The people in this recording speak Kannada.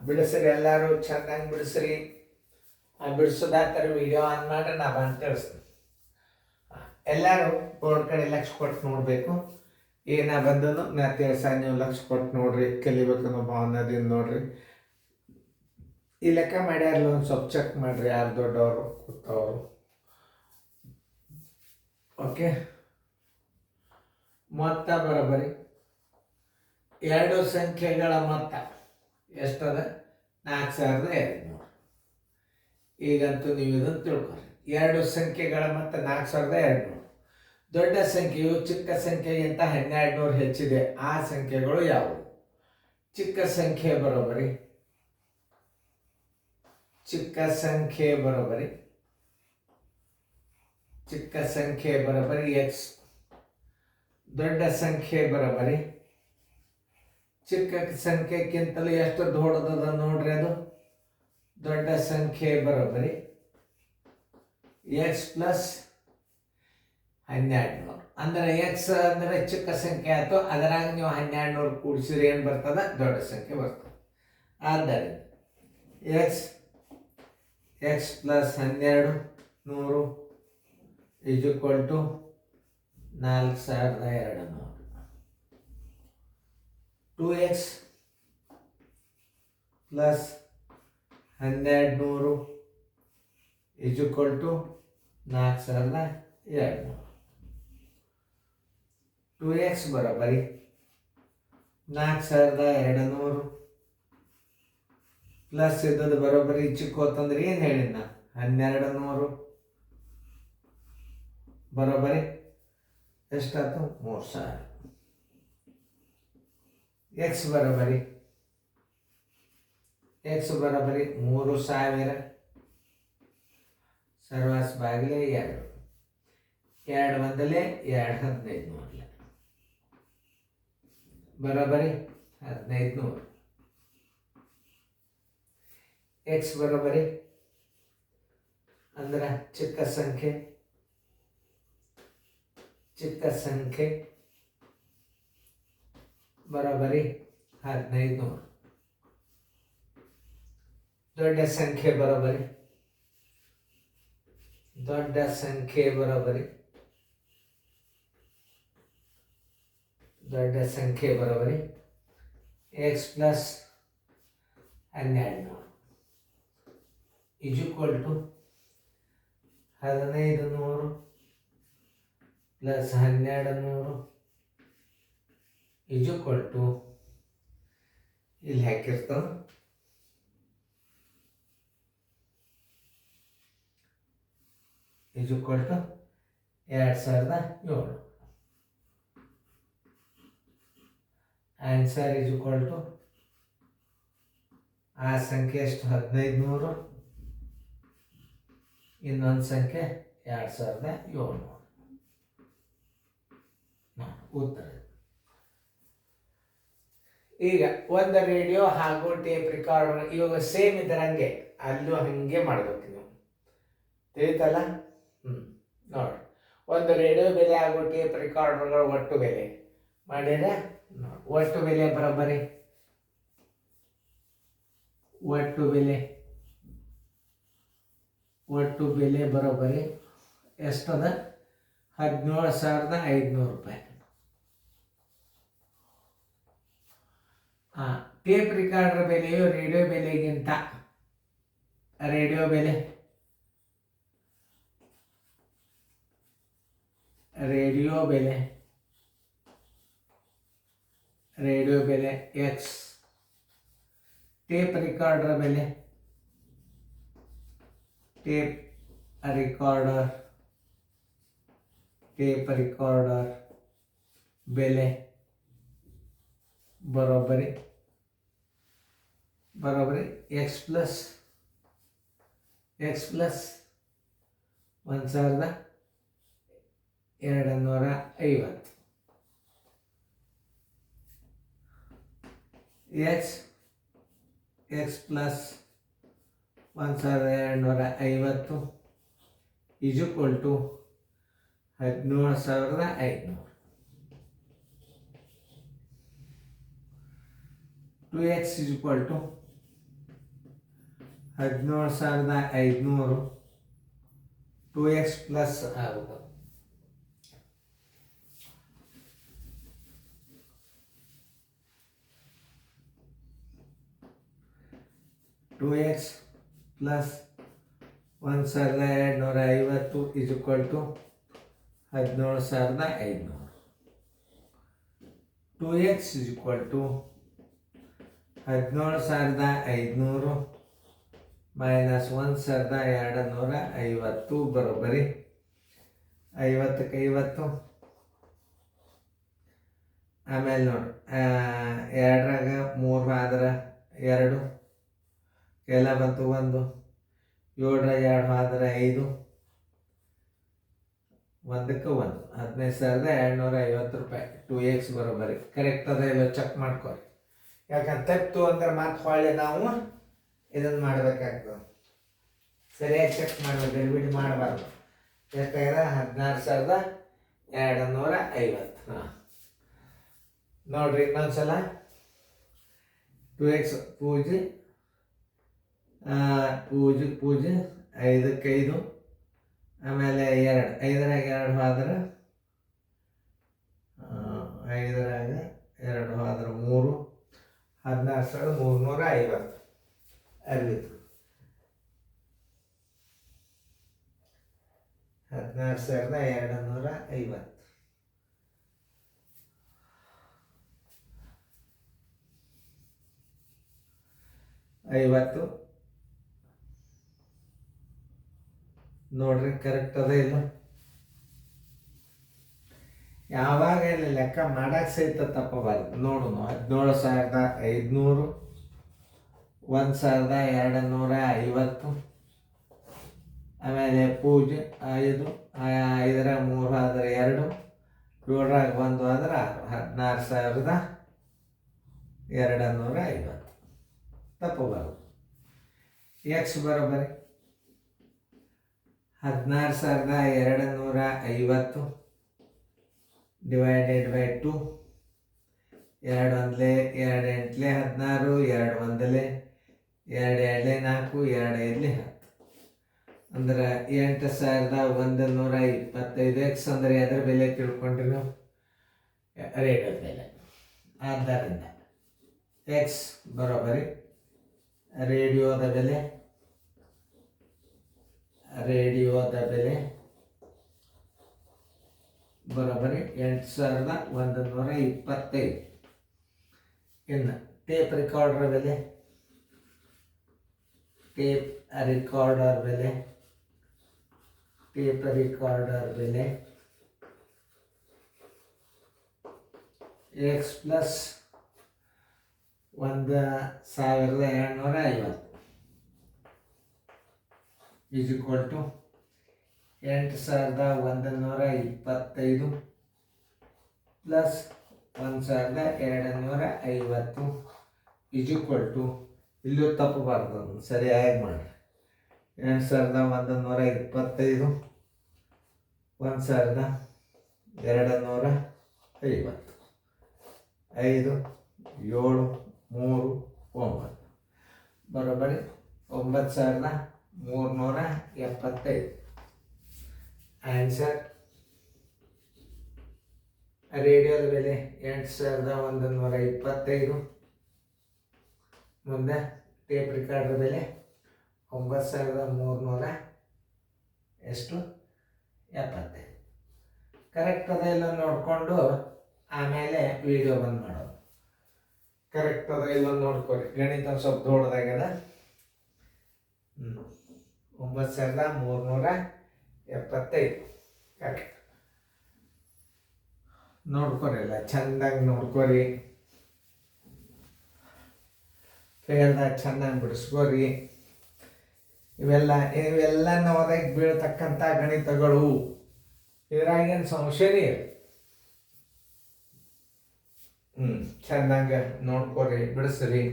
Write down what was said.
ಬಿಡಿಸ್ರಿ, ಎಲ್ಲರೂ ಚೆನ್ನಾಗಿ ಬಿಡಿಸ್ರಿ. ಬಿಡಿಸೋದಾಗ್ತಾರೆ ವಿಡಿಯೋ ಆನ್ ಮಾಡಿ ನಾ ಬಂದು ತಿಳಿಸ್ತೀನಿ. ಎಲ್ಲರೂ ಬೋರ್ಡ್ ಕಡೆ ಲಕ್ಷ ಕೊಟ್ಟು ನೋಡಬೇಕು. ಈಗ ನಾ ಬಂದನು ನಾ ತಿಳಿಸ, ನೀವು ಲಕ್ಷ ಕೊಟ್ಟು ನೋಡ್ರಿ, ಕಲಿಬೇಕನ್ನೋ ಭಾವನೆದಿಂದ ನೋಡ್ರಿ. ಈ ಲೆಕ್ಕ ಮಾಡ್ಯಾರಲ್ಲ ಒಂದು ಸ್ವಲ್ಪ ಚೆಕ್ ಮಾಡಿರಿ, ಯಾರು ದೊಡ್ಡವರು ಕೂತವರು. ಓಕೆ, ಮೊತ್ತ ಬರೋಬ್ಬರಿ ಎರಡು ಸಂಖ್ಯೆಗಳ ಮೊತ್ತ ಎಷ್ಟದ? 4200. ಈಗಂತೂ ನೀವು ಇದನ್ನು ತಿಳ್ಕೊರಿ. ಎರಡು ಸಂಖ್ಯೆಗಳ ಮೊತ್ತ 4200. ದೊಡ್ಡ ಸಂಖ್ಯೆಯು ಚಿಕ್ಕ ಸಂಖ್ಯೆಗಿಂತ 1200 ಹೆಚ್ಚಿದೆ. ಆ ಸಂಖ್ಯೆಗಳು ಯಾವುವು? ಚಿಕ್ಕ ಸಂಖ್ಯೆ ಬರೋಬ್ಬರಿ ಚಿಕ್ಕ ಸಂಖ್ಯೆ ಬರೋಬ್ಬರಿ ಎಕ್ಸ್. ದೊಡ್ಡ ಸಂಖ್ಯೆ ಬರೋಬ್ಬರಿ ಚಿಕ್ಕ ಸಂಖ್ಯೆಗಿಂತಲೂ ಎಷ್ಟು ದೊಡ್ಡದ ನೋಡ್ರಿ, ಅದು ದೊಡ್ಡ ಸಂಖ್ಯೆ ಬರೋಬ್ಬರಿ ಎಕ್ಸ್ ಪ್ಲಸ್ 1200. ಅಂದ್ರೆ ಎಕ್ಸ್ ಅಂದರೆ ಚಿಕ್ಕ ಸಂಖ್ಯೆ ಆಯ್ತು, ಅದರಾಗ ನೀವು 1200 ಕೂಡಿಸಿದ್ರೆ ಏನು ಬರ್ತದ? ದೊಡ್ಡ ಸಂಖ್ಯೆ ಬರ್ತದೆ. ಆದ್ದರಿಂದ x plus 1200 is equal to 4200. 2x plus 1200 is equal to 4200. 2x ಬರೋಬ್ಬರಿ 4200 ಪ್ಲಸ್ ಇದ್ದದ್ದು ಬರೋಬ್ಬರಿ ಚಿಕ್ಕೋತಂದ್ರೆ ಏನು ಹೇಳಿನ 1200 ಬರೋಬ್ಬರಿ ಎಷ್ಟಾಯ್ತು? 3000. ಎಕ್ಸ್ ಬರೋಬ್ಬರಿ 3000 ಸರ್ವಾಸ್ ಬಾಗಿಲೆ 2 ಒಂದಲೇ 2 1500 ಬರೋಬ್ಬರಿ 1500. ಎಕ್ಸ್ ಬರೋಬ್ಬರಿ ಅಂದ್ರೆ ಚಿಕ್ಕ ಸಂಖ್ಯೆ ಬರೋಬ್ಬರಿ 1500. ದೊಡ್ಡ ಸಂಖ್ಯೆ ಬರೋಬ್ಬರಿ x plus 1200 is equal to 1500 plus 1200 is equal to ಇಲ್ಲಿ ಹಾಕಿರ್ತಾವ is equal to 2700. Answer is equal to ಆ ಸಂಖ್ಯೆ ಎಷ್ಟು? 1500. ಇನ್ನೊಂದು ಸಂಖ್ಯೆ 2700. ಉತ್ತರ. ಈಗ ಒಂದು ರೇಡಿಯೋ ಹಾಗೂ ಟೇಪ್ ರೆಕಾರ್ಡರ್ ಇವಾಗ ಸೇಮ್ ಇದರಂಗೆ ಅಲ್ಲೂ ಹಂಗೆ ಮಾಡ್ಬೇಕು ನೀವು, ತಿಳಿತಲ್ಲ? ನೋಡ್ರಿ, ಒಂದು ರೇಡಿಯೋ ಬೆಲೆ ಹಾಗೂ ಟೇಪ್ ರೆಕಾರ್ಡರ್ಗಳ ಒಟ್ಟು ಬೆಲೆ ಮಾಡಿದ್ರೆ ಒಟ್ಟು ಬೆಲೆ ಬರೋಬ್ಬರಿ ಬರೋಬ್ಬರಿ ಎಷ್ಟದ? 17,500 ರೂಪಾಯಿ. ಟೇಪ್ ರಿಕಾರ್ಡರ್ ಬೆಲೆಯು ರೇಡಿಯೋ ಬೆಲೆಗಿಂತ ರೇಡಿಯೋ ಬೆಲೆ ಎಕ್ಸ್. ಟೇಪ್ ರಿಕಾರ್ಡರ್ ಬೆಲೆ ಬರೋಬ್ಬರಿ x plus 1250. X plus 1250 is equal to 17,500. 2x is equal to 17,500 2x plus ಆಗುತ್ತೆ. Two x plus 1,250 is equal to 17,500. 2x is equal to 17,500 minus 1,250 ಬರೋಬ್ಬರಿ 50ಕ್ಕೆ 50. ಆಮೇಲೆ ನೋಡಿ 2ರಾಗ 3 ಆದ್ರೆ 2 ಎಲ್ಲ ಬಂತು 1, 7ರಾಗ 2 ಆದ್ರೆ 5, 1ಕ್ಕೆ 1 15,250 ರೂಪಾಯಿ. 2x ಬರೋಬ್ಬರಿ ಕರೆಕ್ಟ್ ಅದ ಇಲ್ಲ ಚೆಕ್ ಮಾಡ್ಕೊರಿ. ಯಾಕಂದ್ರೆ ತಪ್ಪಿತು ಅಂದ್ರೆ ಮತ್ತೆ ಹೊಳ್ಳಿ ನಾವು ಇದನ್ನು ಮಾಡಬೇಕಾಗ್ತದೆ. ಸರಿಯಾಗಿ ಚೆಕ್ ಮಾಡಬೇಕು, ಗಡಿಬಿಡಿ ಮಾಡಬಾರ್ದು. ಯಾಕಂದ್ರೆ 16,250. ಹಾಂ ನೋಡ್ರಿ ಇನ್ನೊಂದ್ಸಲ 2x ಪೂಜೆ 5ಕ್ಕೆ 5 ಆಮೇಲೆ 2 5ರಾಗ 2 ಆದ್ರೆ 5ರಾಗ 2 ಆದ್ರೆ 3 16,350 ಅರಿವಿತು. 16,250 50 ನೋಡ್ರಿ ಕರೆಕ್ಟ್ ಅದ ಇಲ್ಲ. ಯಾವಾಗ ಇಲ್ಲಿ ಲೆಕ್ಕ ಮಾಡಕ್ಕೆ ಸಹಿತ ತಪ್ಪಬಾರ್ದು. ನೋಡೋಣ 17,500 1,250 ಆಮೇಲೆ ಪೂಜೆ 5 5ರಾಗ 3 ಆದ್ರೆ 2 7ರಾಗ 1 ಆದ್ರೆ 6 16,250 ತಪ್ಪಬಾರ್ದು. ಎಕ್ಸ್ ಬರೋಬ್ಬರಿ 16,250 ಡಿವೈಡೆಡ್ ಬೈ 2. 2 1 2 8 16, 2 1 2 2 4 2 5 10 ಅಂದ್ರೆ 8,125. ಎಕ್ಸ್ ಅಂದರೆ ಅದರ ಬೆಲೆ ತಿಳ್ಕೊಂಡ್ರಿ ನೀವು, ರೇಟದ ಬೆಲೆ. ಆದ್ದರಿಂದ ಎಕ್ಸ್ ಬರೋಬ್ಬರಿ ರೇಡಿಯೋದ ಬೆಲೆ ಬರೋಬ್ಬರಿ 8,125. ಇನ್ನು ಟೇಪ್ ರಿಕಾರ್ಡರ್ ಬೆಲೆ x plus 1,250 is equal to 8,125 plus 1,250 is equal to, ಇಲ್ಲೂ ತಪ್ಪಬಾರ್ದು, ಸರಿಯಾಗಿ ಮಾಡಿ. 8,125 1,250 5 7 3 9 ಬರೋಬ್ಬರಿ 9,375. ಆನ್ಸರ್ ರೇಡಿಯೋದ ಬೆಲೆ 8,125. ಮುಂದೆ ಟೇಪ್ ರಿಕಾರ್ಡರ್ ಬೆಲೆ 9,300 ಎಷ್ಟು 75. ಕರೆಕ್ಟ್ ಅದ ಇಲ್ಲ ನೋಡಿಕೊಂಡು ಆಮೇಲೆ ವಿಡಿಯೋ ಬಂದ್ ಮಾಡೋದು. ಕರೆಕ್ಟ್ ಅದ ಇಲ್ಲ ನೋಡ್ಕೊರಿ. ಗಣಿತ ಸ್ವಲ್ಪ ದೊಡ್ಡದಾಗ್ಯದ. 9,375 ಕರೆಕ್ಟ್. ನೋಡ್ಕೊರಿ, ಎಲ್ಲ ಚೆಂದಾಗಿ ನೋಡ್ಕೊರಿ. ಫೇರ್ದಾಗ ಚೆನ್ನಾಗಿ ಬಿಡಿಸ್ಕೋರಿ. ಇವೆಲ್ಲ ನವದಾಗ ಬೀಳ್ತಕ್ಕಂಥ ಗಣಿತಗಳು. ಇದ್ರಾಗೇನು ಸಂಶಯನೇ ಇಲ್ಲ. ಚೆಂದಂಗೆ ನೋಡ್ಕೊರಿ, ಬಿಡಿಸ್ರಿ.